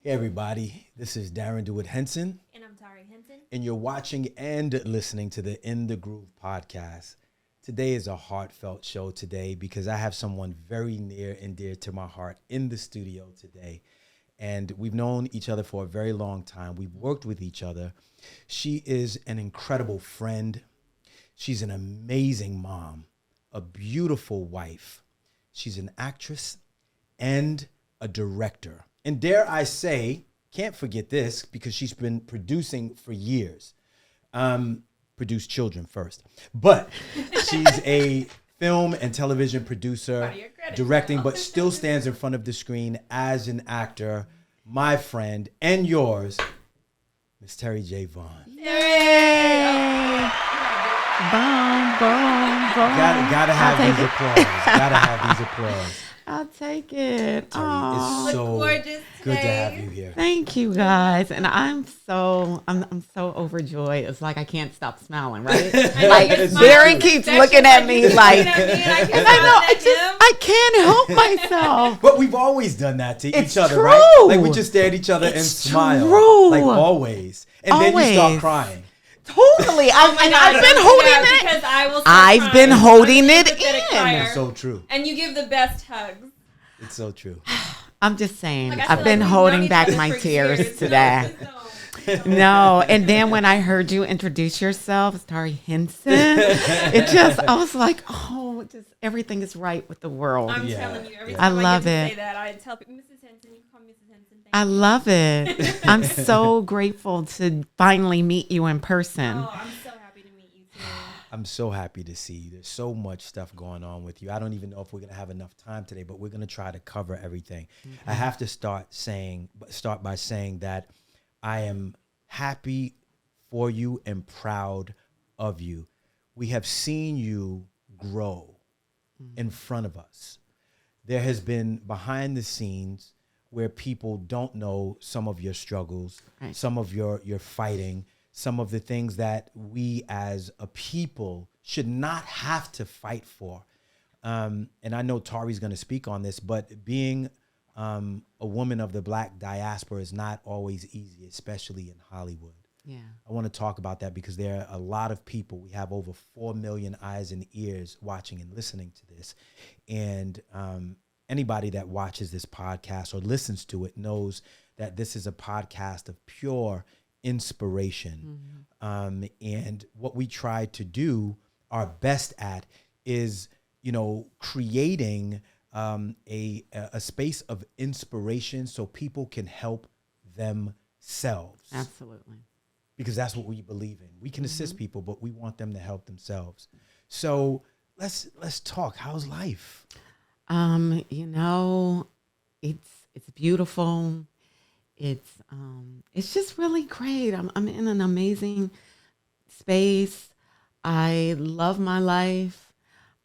Hey everybody, this is Darrin with Henson, And I'm Taurey Henson. and you're watching and listening to the In the Groove podcast. Today is a heartfelt show today because I have someone very near and dear to my heart in the studio today. And we've known each other for a very long time. We've worked with each other. She is an incredible friend. She's an amazing mom, a beautiful wife. She's an actress and a director. And dare I say, can't forget this because she's been producing for years. Produced children first. But she's a film and television producer, directing, but still stands in front of the screen as an actor. My friend and yours, Miss Terri J. Vaughn. Yay! Boom, boom, boom. Gotta have these applause. Gotta have these applause. I'll take it. Terri, it's so gorgeous good to today. have you here. Thank you guys. And I'm so overjoyed. It's like I can't stop smiling, right? Like It's Darrin true. keeps looking at me like I I can't help myself. But we've always done that to It's each other, true. right? Like we just stare at each other and It's smile. true. Like always. And then you start Always. crying. Totally. I've been holding it. because I will. I've been holding it in. It's so true. And you give the best hugs. It's so true. I'm just saying. Like, I feel I've been like we've holding known each back other my for tears years. today. So- No, and then when I heard you introduce yourself, Taurey Henson, I was like, oh, everything is right with the world. I'm Yeah. telling you, every Yeah. time I I love get to it. say that, I tell people, Mrs. Henson, you can call me Mrs. Henson. Thank I you. love it. I'm so grateful to finally meet you in person. Oh, I'm so happy to meet you too. I'm so happy to see you. There's so much stuff going on with you. I don't even know if we're going to have enough time today, but we're going to try to cover everything. I have to start by saying that I am happy for you and proud of you. We have seen you grow in front of us. There has been behind the scenes where people don't know some of your struggles, Right. some of your fighting, some of the things that we as a people should not have to fight for. And I know Tauri's going to speak on this, but being a woman of the Black diaspora is not always easy, especially in Hollywood. Yeah. I want to talk about that because there are a lot of people. We have over 4 million eyes and ears watching and listening to this. And anybody that watches this podcast or listens to it knows that this is a podcast of pure inspiration. And what we try to do our best at is, creating a space of inspiration so people can help themselves. Absolutely. Because that's what we believe in. We can assist people, but we want them to help themselves. So let's talk. How's life? It's beautiful. It's just really great. I'm in an amazing space. I love my life.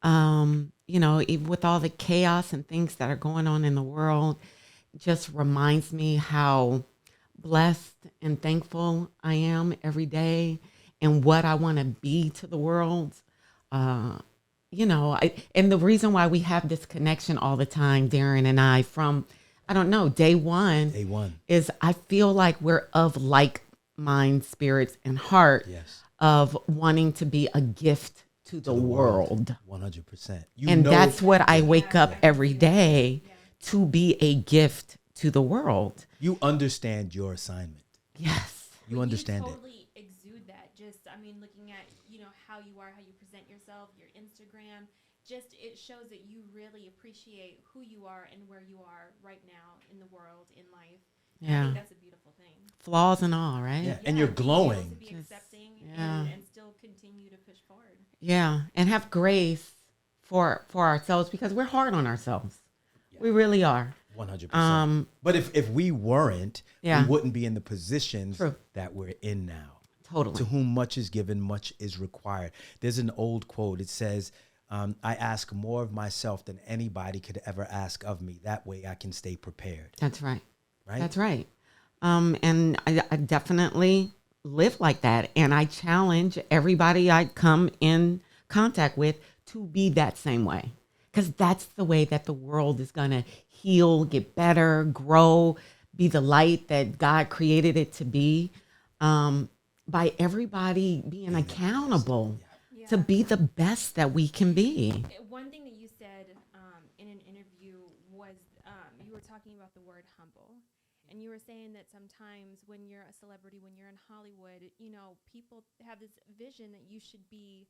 Even with all the chaos and things that are going on in the world, it just reminds me how blessed and thankful I am every day and what I want to be to the world. And the reason why we have this connection all the time, Darrin and I, from, I don't know, day one, is I feel like we're of like mind, spirits, and heart. Yes. Of wanting to be a gift to the world. 100%. And that's what I wake up every day, to be a gift to the world. You understand your assignment. Yes. You understand you it. totally exude that. Looking at, how you are, how you present yourself, your Instagram, it shows that you really appreciate who you are and where you are right now in the world, in life. Yeah. I think that's a beautiful thing. Flaws and all, right? Yeah. And you're being able glowing. to be accepting Yeah. and still continue to push forward. Yeah. And have grace for ourselves, because we're hard on ourselves. Yeah. We really are. 100%. But if we weren't, Yeah. we wouldn't be in the positions True. that we're in now. Totally. To whom much is given, much is required. There's an old quote. It says, I ask more of myself than anybody could ever ask of me. That way I can stay prepared. That's right. Right? That's right. And I definitely live like that. And I challenge everybody I come in contact with to be that same way. Because that's the way that the world is going to heal, get better, grow, be the light that God created it to be, by everybody being accountable Yeah. to be the best that we can be. One thing that you said in an interview was you were talking about the word humble. And you were saying that sometimes when you're a celebrity, when you're in Hollywood, people have this vision that you should be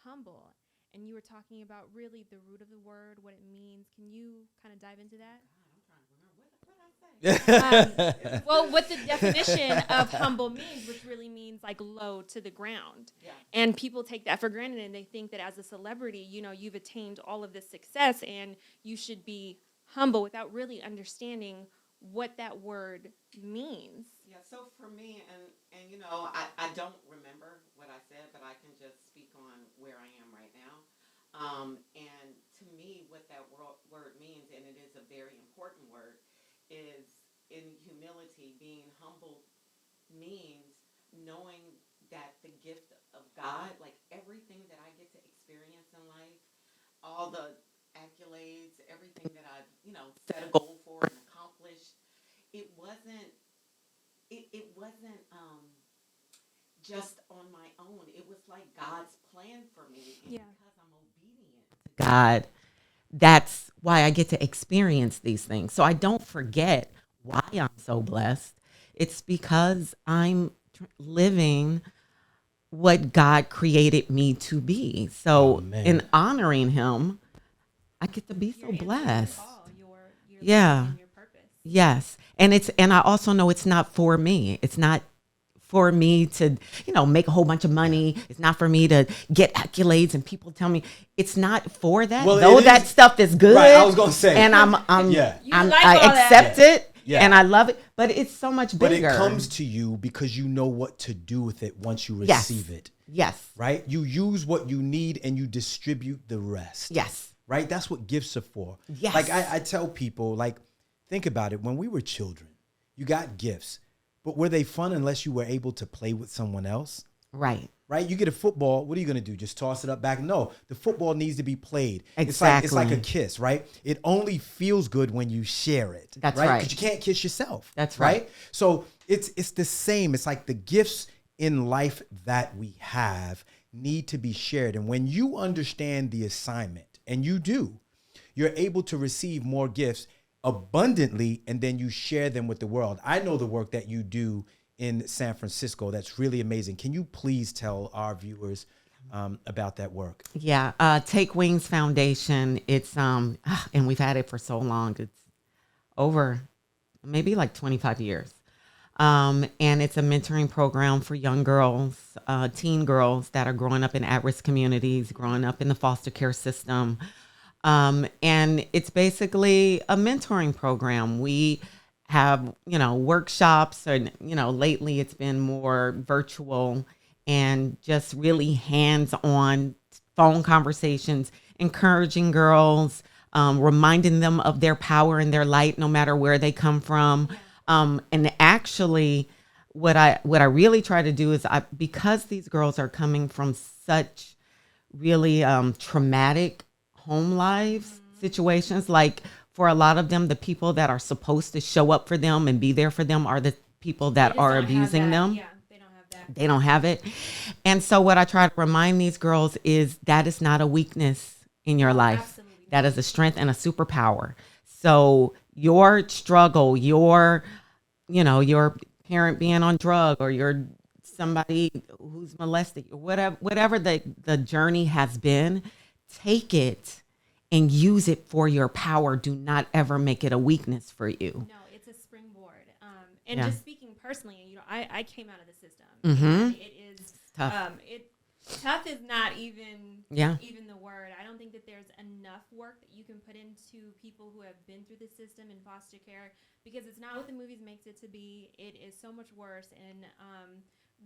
humble. And you were talking about really the root of the word, what it means. Can you kind of dive into that? Well, what the definition of humble means, which really means like low to the ground. Yeah. And people take that for granted, and they think that as a celebrity, you've attained all of this success and you should be humble without really understanding what that word means. Yeah, so for me, and I don't remember what I said, but I can just speak on where I am right now. And to me, what that word means, and it is a very important word, is in humility. Being humble means knowing that the gift of God, like everything that I get to experience in life, all the accolades, everything that I've, set a goal for and accomplished, it wasn't just on my own. It was like God's plan for me. And because I'm obedient to God, that's why I get to experience these things. So I don't forget why I'm so blessed. It's because I'm living what God created me to be. So in honoring him, I get to be so blessed. Yeah. Yes. And I also know it's not for me. It's not for me to, make a whole bunch of money. It's not for me to get accolades and people tell me it's not for that. Well, though that stuff is good. Right, I was going to say. And I accept it and I love it, but it's so much bigger. But it comes to you because you know what to do with it once you receive it. Yes. Right? You use what you need and you distribute the rest. Yes. Right? That's what gifts are for. Yes. Like I tell people, think about it. When we were children, you got gifts. But were they fun unless you were able to play with someone else? Right. Right? You get a football. What are you going to do? Just toss it up back? No, the football needs to be played. Exactly. It's like a kiss, right? It only feels good when you share it. That's right. Because you can't kiss yourself. That's right. So it's the same. It's like the gifts in life that we have need to be shared. And when you understand the assignment, and you do, you're able to receive more gifts abundantly, and then you share them with the world. I know the work that you do in San Francisco. That's really amazing. Can you please tell our viewers about that work? Yeah. Take Wings Foundation. It's, and we've had it for so long. It's over maybe like 25 years. And it's a mentoring program for young girls, teen girls that are growing up in at-risk communities, growing up in the foster care system. And it's basically a mentoring program. We have, workshops, and, lately it's been more virtual and just really hands-on phone conversations, encouraging girls, reminding them of their power and their light, no matter where they come from. And actually what I really try to do is because these girls are coming from such really, traumatic home lives situations, like for a lot of them, the people that are supposed to show up for them and be there for them are the people that are abusing them. Yeah, they don't have that. They don't have it. And so what I try to remind these girls is that is not a weakness in your life. Absolutely. That is a strength and a superpower. So your struggle, your parent being on drug, or your somebody who's molested, whatever the journey has been, take it and use it for your power. Do not ever make it a weakness for you. No, it's a springboard. Just speaking personally, I came out of the system. Mm-hmm. It is tough. Tough is not even the word. I don't think that there's enough work that you can put into people who have been through the system in foster care, because it's not what the movies makes it to be. It is so much worse, and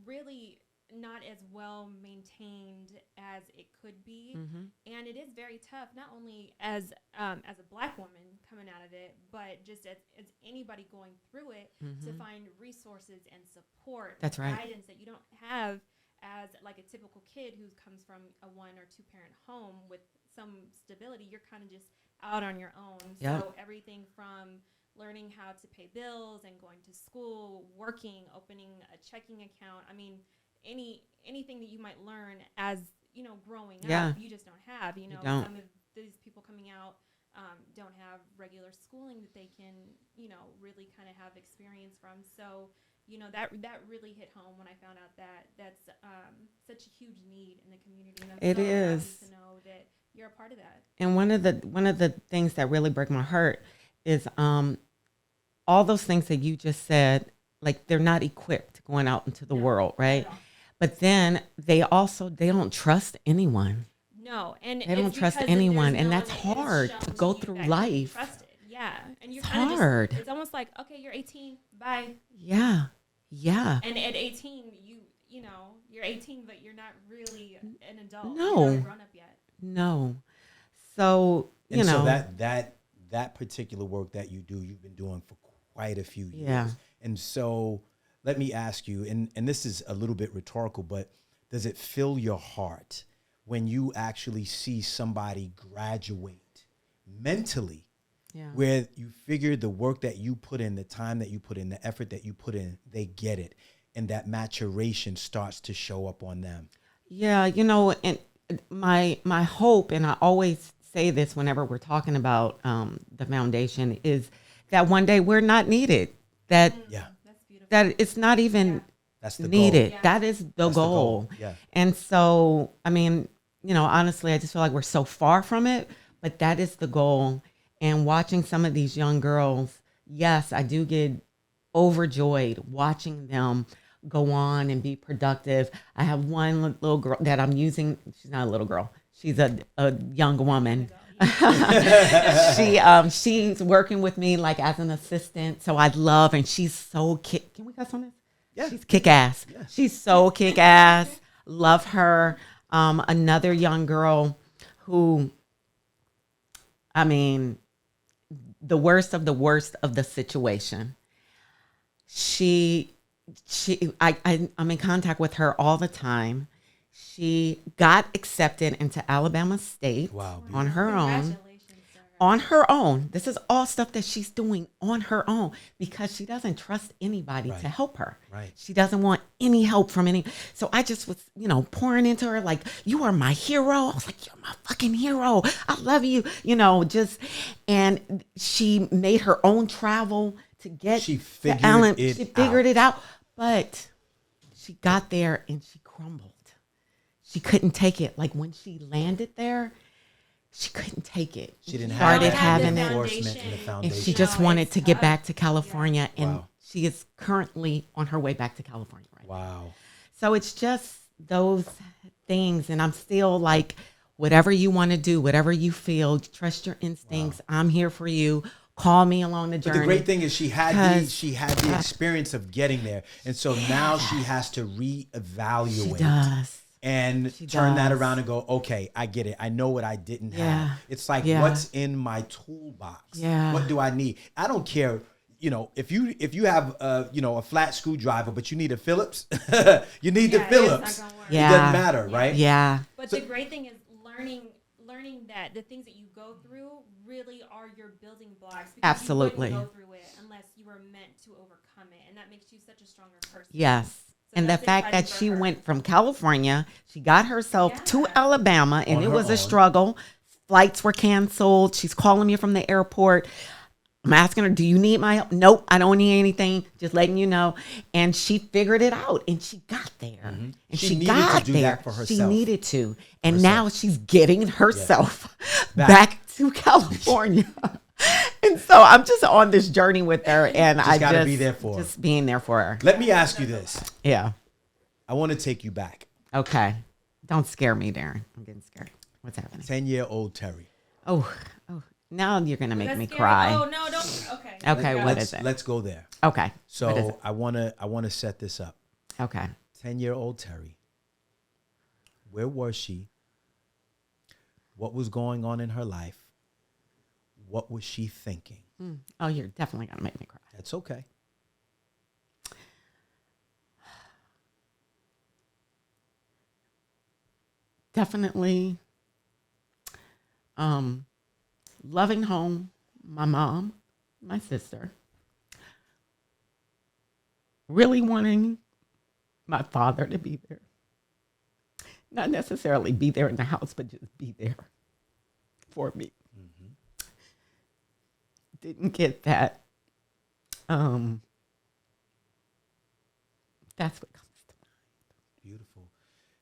really not as well maintained as it could be. Mm-hmm. And it is very tough, not only as a Black woman coming out of it, but just as anybody going through it, to find resources and support, that's right, guidance that you don't have as like a typical kid who comes from a 1 or 2 parent home with some stability. You're kind of just out on your own. Yep. So everything from learning how to pay bills and going to school, working, opening a checking account. I mean, anything that you might learn as, growing Yeah. up, you just don't have. You don't. Some of these people coming out don't have regular schooling that they can, really kind of have experience from. So, that really hit home when I found out that that's such a huge need in the community. And I'm It so is. happy to know that you're a part of that. And one of the things that really break my heart is all those things that you just said, like they're not equipped going out into the No, world, not right? at all. But then they don't trust anyone. No, and They don't it's trust because anyone, there's and no that's one that is hard shown to go you through that can be life. trusted. Yeah, and you're It's kind of hard. it's almost like, okay, you're 18, bye. Yeah. Yeah. And at 18, you're 18, but you're not really an adult. No. You're not a grown up yet. No. So, And so that particular work that you do, you've been doing for quite a few years. Yeah. And so let me ask you, and this is a little bit rhetorical, but does it fill your heart when you actually see somebody graduate mentally, yeah. where you figure the work that you put in, the time that you put in, the effort that you put in, they get it, and that maturation starts to show up on them? Yeah, and my hope, and I always say this whenever we're talking about the foundation, is that one day we're not needed. That Yeah, That's beautiful. that it's not even that's the needed. goal. Yeah. That is the That's the goal. goal. Yeah. And so, I mean, honestly, I just feel like we're so far from it, but that is the goal. And watching some of these young girls, yes, I do get overjoyed watching them go on and be productive. I have one little girl that I'm using. She's not a little girl. She's a young woman. She's working with me like as an assistant. So I love, and she's so can we cuss on this? Yeah. She's kick ass. Yeah. She's so kick ass. Love her. Another young girl who, I mean, the worst of the situation. I'm in contact with her all the time. She got accepted into Alabama State Wow, on her own. Congratulations to her. On her own. This is all stuff that she's doing on her own because she doesn't trust anybody Right. to help her. Right. She doesn't want any help from any. So I just was, pouring into her like, you are my hero. I was like, you're my fucking hero. I love you. And she made her own travel to get She to figured Allen. it She figured out. it out. But she got there and she crumbled. She couldn't take it. Like when she landed there, she couldn't take it. She didn't started have having the it, reinforcement and the foundation. and foundation. she just No, wanted it's to get tough. back to California, and Wow. she is currently on her way back to California right now. Wow. So it's just those things, and I'm still like, whatever you want to do, whatever you feel, trust your instincts. I'm here for you. Call me along the But journey. the great thing is she had the 'Cause- experience of getting there, and so now she has to reevaluate. She does. And She turn that does. around and go, okay, I get it. I know what I didn't Yeah. have. It's like, Yeah. what's in my toolbox? Yeah. What do I need? I don't care. If you have a flat screwdriver, but you need a Phillips, you need the Yeah, it's not Phillips. gonna work. Yeah. It doesn't matter, right? Yeah. But So- the great thing is learning that the things that you go through really are your building blocks. Because Absolutely. You wouldn't go through it unless you were meant to overcome it, and that makes you such a stronger person. Yes. So And the that's fact that exciting for she her. went from California, she got herself to Yeah. Alabama, and On it her was a own. struggle. Flights were canceled. She's calling me from the airport. I'm asking her, do you need my help? Nope, I don't need anything. Just letting you know. And she figured it out, and she got there. And She she needed got to do there. that for She herself. needed to. And Herself. now she's getting herself Back. back to California. And so I'm just on this journey with her, and I gotta just be there for her. just being there for her. Let me ask you this. Yeah. I want to take you back. Okay. Don't scare me, Darrin. I'm getting scared. What's happening? 10-year-old Terri. Oh. Now you're gonna make That's me scary. cry. Oh no, don't. Okay. Okay, Let's what go. is it? Let's go there. Okay. What is So it? I wanna set this up. Okay. 10-year-old Terri. Where was she? What was going on in her life? What was she thinking? Oh, you're definitely gonna make me cry. That's okay. Definitely. Loving home, my mom, my sister, really wanting my father to be there. Not necessarily be there in the house, but just be there for me. Didn't get that. That's what comes to mind. Beautiful.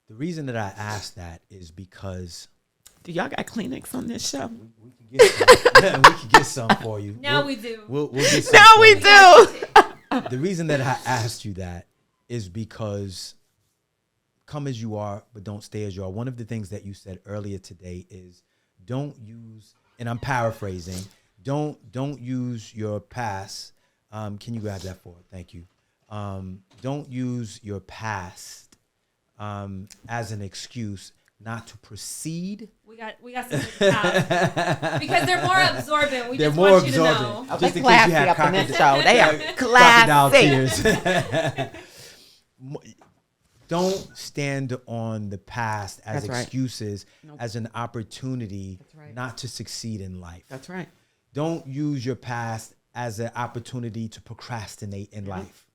The reason that I asked that is because Do y'all got Kleenex on this show? we can get some. We can get some for you. Now we do. We'll get some. Now for we you. do. The reason that I asked you that is because come as you are, but don't stay as you are. One of the things that you said earlier today is don't use, and I'm paraphrasing, don't use your past. Can you grab that forward? Thank you. Don't use your past as an excuse not to proceed. We got some past because they're more absorbent. They're just more want absorbent. you to know. Oh, Just they in case you classy had up in this crocodile- show. They are crocodile classy. tears. Don't stand on the past as That's right. excuses, Nope. as an opportunity That's right. not to succeed in life. That's right. Don't use your past as an opportunity to procrastinate in life.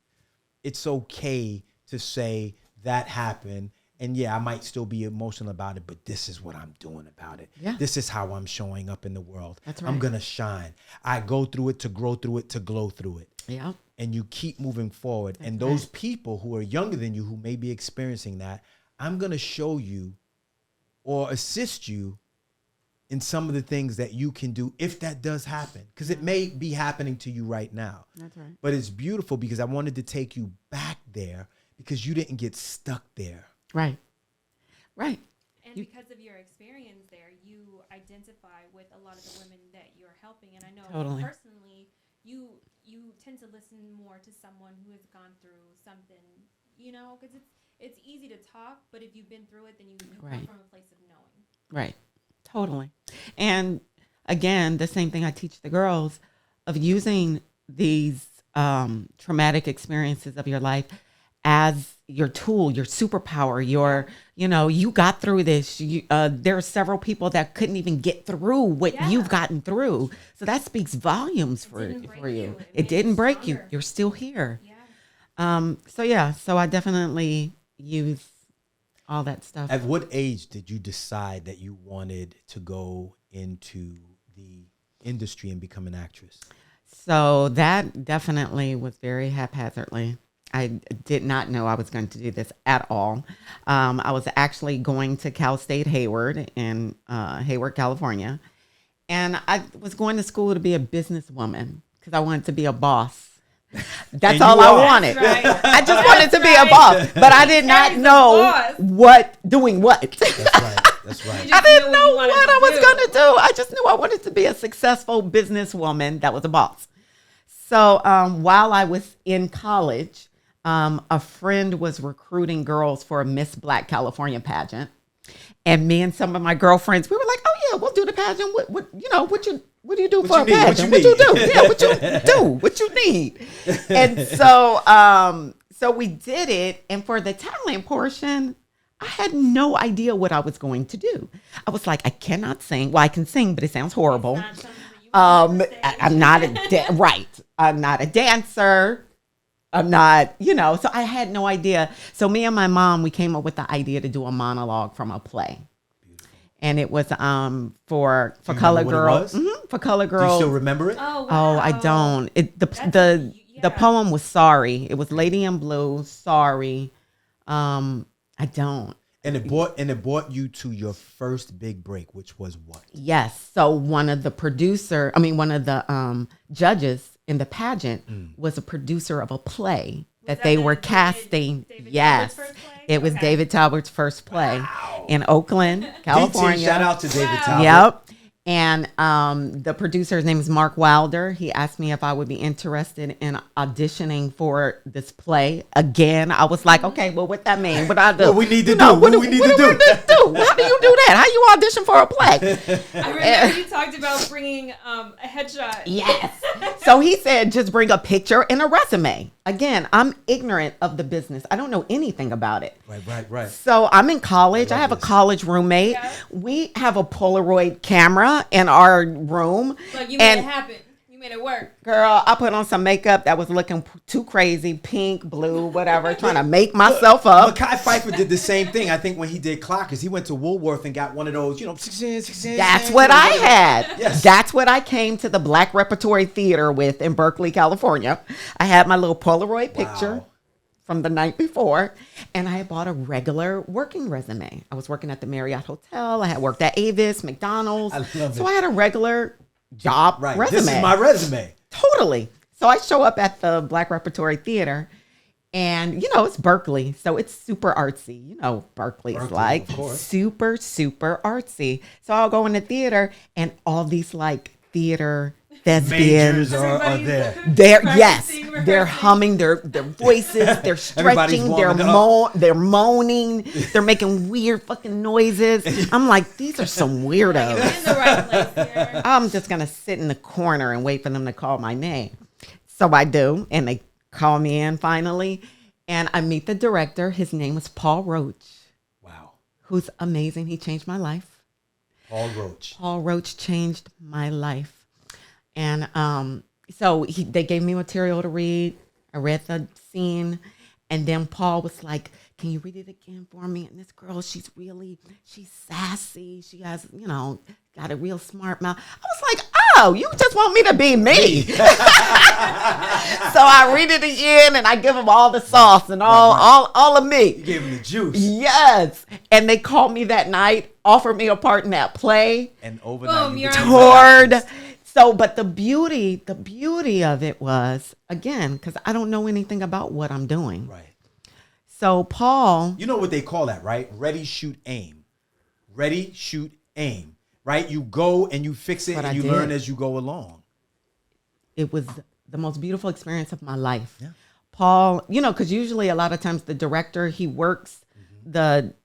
It's okay to say that happened. And yeah, I might still be emotional about it, but this is what I'm doing about it. Yeah. This is how I'm showing up in the world. That's I'm right. going to shine. I go through it to grow through it, to glow through it. Yeah. And you keep moving forward. That's and those people who are younger than you, who may be experiencing that, I'm going to show you or assist you in some of the things that you can do if that does happen. Because it may be happening to you right now. That's right. But it's beautiful because I wanted to take you back there because you didn't get stuck there. Right. Right. And because of your experience there, you identify with a lot of the women that you're helping. And I know Totally. personally, you tend to listen more to someone who has gone through something, because it's easy to talk, but if you've been through it, then you come Right. from a place of knowing. Right. Totally. And again, the same thing I teach the girls of using these traumatic experiences of your life as your tool, your superpower, you got through this. There are several people that couldn't even get through what Yeah. you've gotten through. So that speaks volumes for didn't break you. you. It It made didn't you break you. stronger. You're still here. Yeah. So I definitely use all that stuff. At what age did you decide that you wanted to go into the industry and become an actress? So that definitely was very haphazardly. I did not know I was going to do this at all. I was actually going to Cal State Hayward in Hayward, California. And I was going to school to be a businesswoman because I wanted to be a boss. That's And all you I are. wanted. That's right. I just wanted to be a right. boss, but I did not Terry's a know boss. doing what. That's right. That's right. You I just didn't knew know you wanted what to I was do. going to do. I just knew I wanted to be a successful businesswoman that was a boss. So while I was in college, a friend was recruiting girls for a Miss Black California pageant. And me and some of my girlfriends, we were like, oh, yeah, we'll do the pageant. What do you do What for you a need? What pageant? you What you need? do? Yeah, what you do? What you need? And so we did it. And for the talent portion, I had no idea what I was going to do. I was like, I cannot sing. Well, I can sing, but it sounds horrible. Not something that you want on the stage. I'm not right. I'm not a dancer. I'm not, so I had no idea. So me and my mom, we came up with the idea to do a monologue from a play. And it was for you Color remember what it Girls. was? For Color Do you Girls. still remember it? Oh, Oh, wow. I don't. The yeah. poem was Sorry. It was Lady in Blue, Sorry. I don't. And it brought you to your first big break, which was what? Yes. So one of the judges in the pageant was a producer of a play that that they the were David- casting. David Yes. Talbert's first play? It was Okay. David Talbert's first play in Oakland, DT, California. shout out to David Wow. Talbot. Yep. And the producer's name is Mark Wilder. He asked me if I would be interested in auditioning for this play. Again, I was like, okay, well, what that mean? What I do? What we need to do? What What do we need what to do we do? need to do? How do you do that? How you audition for a play? I remember you talked about bringing a headshot. Yes. So he said, just bring a picture and a resume. Again, I'm ignorant of the business. I don't know anything about it. Right. So I'm in college. I love have a this. college roommate. Yeah. We have a Polaroid camera in our room. Like you made And- it happen. made it work. Girl, I put on some makeup that was looking too crazy, pink, blue, whatever, trying to make myself up. Mekhi Phifer did the same thing. I think when he did Clockers, he went to Woolworth and got one of those, 16. That's what I had. Yes. That's what I came to the Black Repertory Theater with in Berkeley, California. I had my little Polaroid picture. Wow. From the night before, and I had bought a regular working resume. I was working at the Marriott Hotel. I had worked at Avis, McDonald's. I love so it. I had a regular job resume. This is my resume. Totally. So I show up at the Black Repertory Theater, and it's Berkeley, so it's super artsy. Berkeley's Berkeley, like of course. super, super artsy. So I'll go in the theater, and all these like theater thespians Majors are there. They're humming their voices, they're stretching, they're moaning, they're making weird fucking noises. I'm like, these are some weirdos. You're in the right place here. I'm just gonna sit in the corner and wait for them to call my name. So I do, and they call me in finally, and I meet the director. His name is Paul Roach. Wow. Who's amazing. He changed my life. Paul Roach. Paul Roach changed my life. And so they gave me material to read. I read the scene. And then Paul was like, can you read it again for me? And this girl, she's sassy. She has, got a real smart mouth. I was like, oh, you just want me to be me. So I read it again and I give them all the sauce and all of me. You gave him the juice. Yes. And they called me that night, offered me a part in that play. And overnight, Boom, you you're became toured. an artist. So, but the beauty of it was, again, because I don't know anything about what I'm doing. Right. So Paul. You know what they call that, right? Ready, shoot, aim. Ready, shoot, aim. Right? You go and you fix it and you learn as you go along. It was the most beautiful experience of my life. Yeah. Paul, because usually a lot of times the director, he works the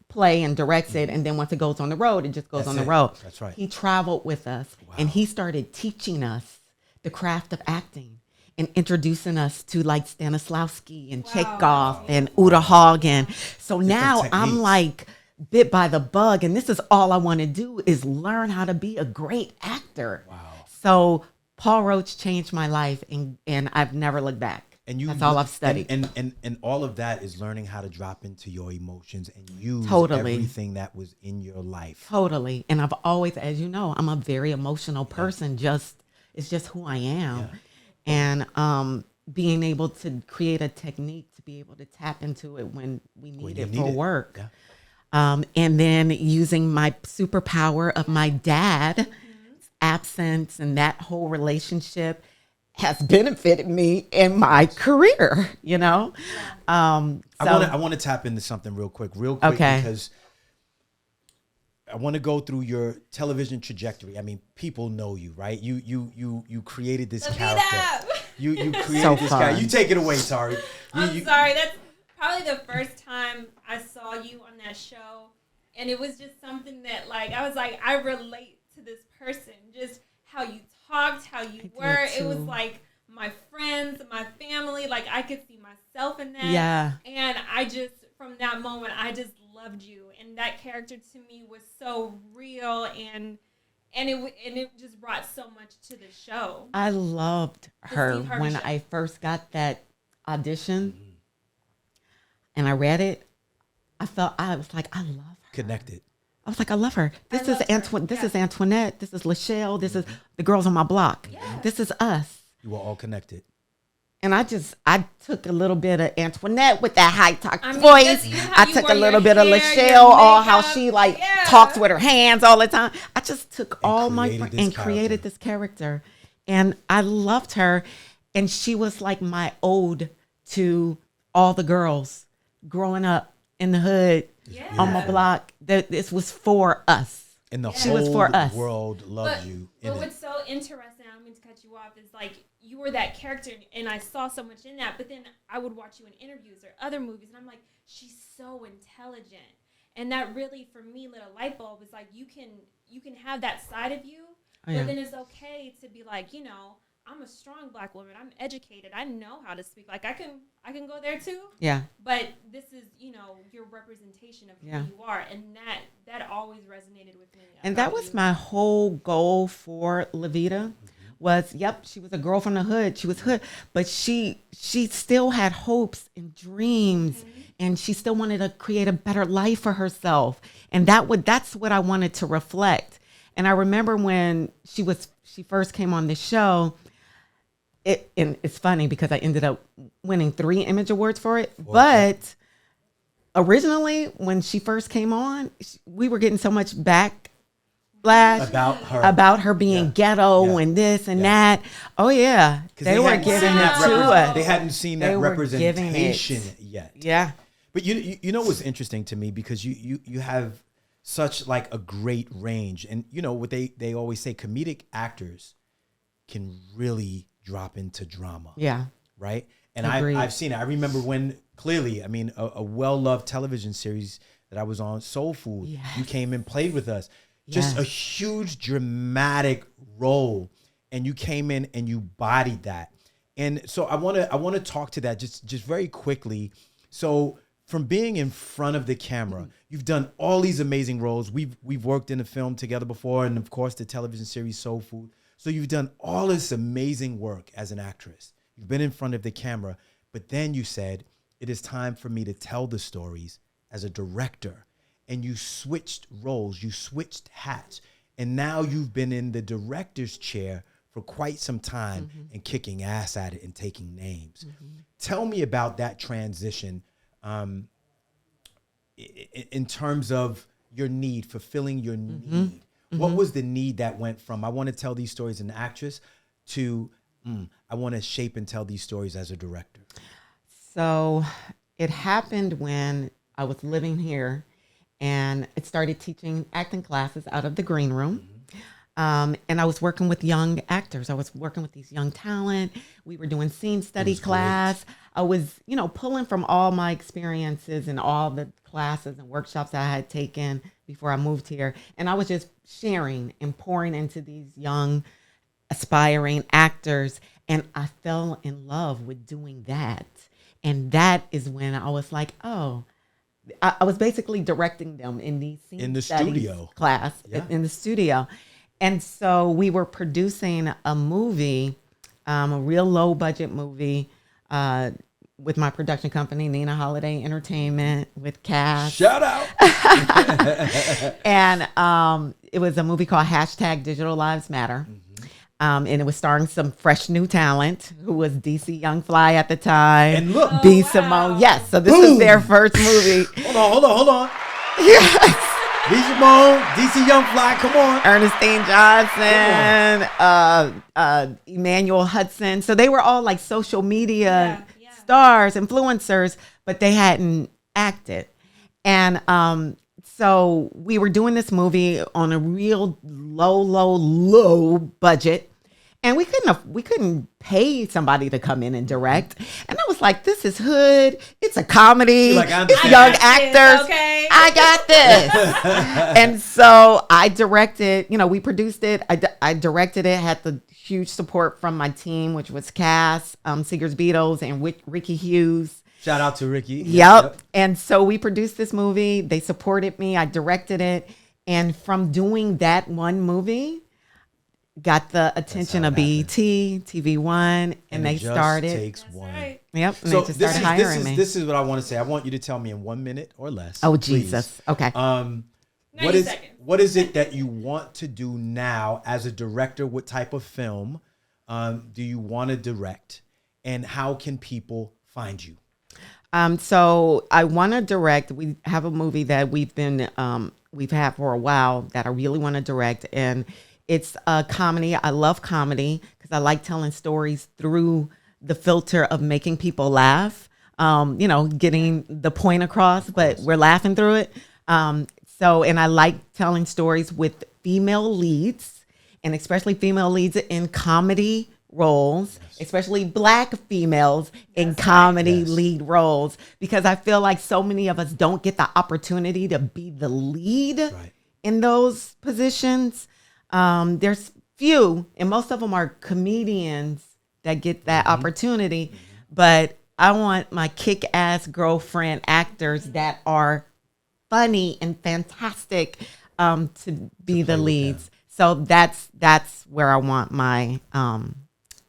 play and directs it, and then once it goes on the road, it just goes on the road. That's right. He traveled with us, and he started teaching us the craft of acting and introducing us to like Stanislavski and Chekhov and Uta Hagen. So now I'm like bit by the bug, and this is all I want to do is learn how to be a great actor. Wow. So Paul Roach changed my life, and I've never looked back. And that's all I've studied. And all of that is learning how to drop into your emotions and use everything that was in your life. Totally. And I've always, as you know, I'm a very emotional person. It's just who I am. Yeah. And being able to create a technique to be able to tap into it when we need it for work. Yeah. And then using my superpower of my dad's absence and that whole relationship has benefited me in my career, I want to tap into something real quick, because I want to go through your television trajectory. I mean, people know you, right? You created this character. You created this guy. You take it away, Taurey. I'm sorry. That's probably the first time I saw you on that show, and it was just something that, I was like, I relate to this person. Just how you talked, how you were. It was like my friends, my family. Like I could see myself in that. Yeah. And I just, from that moment, I just loved you, and that character to me was so real, and it just brought so much to the show. I loved her when I first got that audition, and I read it. I was like, I love her. Connected. I was like, I love her. This is Antoinette. This is Antoinette. This is Lachelle. This is the girls on my block. Yeah. This is us. You were all connected. And I took a little bit of Antoinette with that high talk voice. I took a little bit of Lachelle, how she talks with her hands all the time. I just took all my and created this character. And I loved her. And she was like my ode to all the girls growing up in the hood. Yeah. On my block, this was for us. And the whole world loved you. But what's so interesting, I don't mean to cut you off, is you were that character, and I saw so much in that. But then I would watch you in interviews or other movies, and I'm like, she's so intelligent, and that really, for me, lit a light bulb. It's like you can have that side of you, but then it's okay to be like, I'm a strong Black woman. I'm educated. I know how to speak. I can go there too. Yeah. But this is, your representation of who you are, and that always resonated with me. And that was my whole goal for Levita, was, she was a girl from the hood. She was hood, but she still had hopes and dreams, and she still wanted to create a better life for herself. And that's what I wanted to reflect. And I remember when she first came on the show, and it's funny because I ended up winning 3 Image Awards for it. Okay. But originally, when she first came on, we were getting so much backlash about her being ghetto and this and that. Oh yeah, they were giving it to us. They hadn't seen that representation yet. Yeah, but you know what's interesting to me, because you have such like a great range, and you know what they always say, comedic actors can really drop into drama. Yeah. Right. And I've seen it. I remember when, clearly, I mean, a well-loved television series that I was on, Soul Food, you came and played with us. Just a huge dramatic role. And you came in and you bodied that. And so I want to talk to that just very quickly. So from being in front of the camera, you've done all these amazing roles. We've worked in a film together before, and of course the television series Soul Food. So you've done all this amazing work as an actress. You've been in front of the camera, but then you said, it is time for me to tell the stories as a director. And you switched roles, you switched hats, and now you've been in the director's chair for quite some time and kicking ass at it and taking names. Tell me about that transition in terms of your need, fulfilling your need. What was the need that went from, I want to tell these stories as an actress, to I want to shape and tell these stories as a director? So it happened when I was living here, and I started teaching acting classes out of the green room. And I was working with young actors. I was working with these young talent. We were doing scene study class. Great. I was, pulling from all my experiences and all the classes and workshops that I had taken before I moved here. And I was just sharing and pouring into these young, aspiring actors. And I fell in love with doing that. And that is when I was like, oh, I was basically directing them in these scene in the studies studio class in the studio. And so we were producing a movie, a real low budget movie, with my production company, Nina Holiday Entertainment, with Cass. Shout out. And it was a movie called #Digital Lives Matter. And it was starring some fresh new talent who was DC Young Fly at the time. And look, B. Simone. Yes. So this was their first movie. Hold on. Yes. B. Simone, DC Young Fly, come on. Ernestine Johnson, Emmanuel Hudson. So they were all like social media stars, influencers, but they hadn't acted. And so we were doing this movie on a real low budget. And we couldn't pay somebody to come in and direct. And I was like, this is hood. It's a comedy. Like, it's young actors. Okay. I got this. And so I directed, we produced it. I directed it, had the huge support from my team, which was Cass, Seegers Beatles, and Ricky Hughes. Shout out to Ricky. Yep. And so we produced this movie. They supported me. I directed it. And from doing that one movie, got the attention of BET, TV One, and they started. Takes one. Right. Yep. And they just started hiring me. This is what I want to say. I want you to tell me in 1 minute or less. Oh, please. Jesus. Okay. What is it that you want to do now as a director? What type of film do you want to direct, and how can people find you? So I want to direct. We have a movie that we've had for a while that I really want to direct, and it's a comedy. I love comedy because I like telling stories through the filter of making people laugh. Getting the point across, but we're laughing through it. And I like telling stories with female leads, and especially female leads in comedy roles, especially Black females in comedy lead roles, because I feel like so many of us don't get the opportunity to be the lead in those positions. There's few, and most of them are comedians that get that opportunity, but I want my kick-ass girlfriend actors that are funny and fantastic to be the leads. So that's where I want my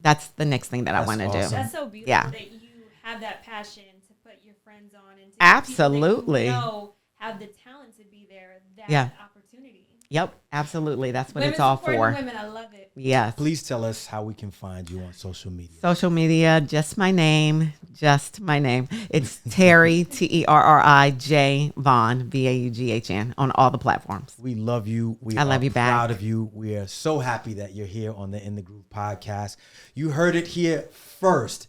that's the next thing that I That's want to awesome. do. That's so beautiful Yeah. that you have that passion to put your friends on and to Absolutely. people that you know have the talent to be there. That Yeah. opportunity. Yep, absolutely. That's what Women it's all supporting for. women, I love it. Yes. Please tell us how we can find you on social media. Social media, just my name. It's Terri, Terrij Vaughn, Vaughn, on all the platforms. We love you. We I love are you back. proud of you. We are so happy that you're here on the In the Groove podcast. You heard it here first.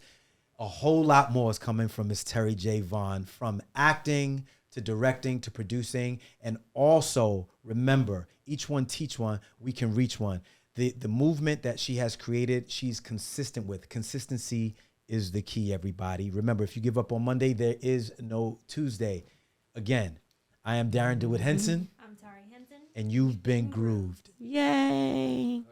A whole lot more is coming from Miss Terri J. Vaughn, from acting to directing to producing. And also, remember, each one teach one, we can reach one. The movement that she has created, she's consistent with. Consistency is the key, everybody. Remember, if you give up on Monday, there is no Tuesday. Again, I am Darrin Henson, I'm Taurey Henson. and you've been grooved. Yay.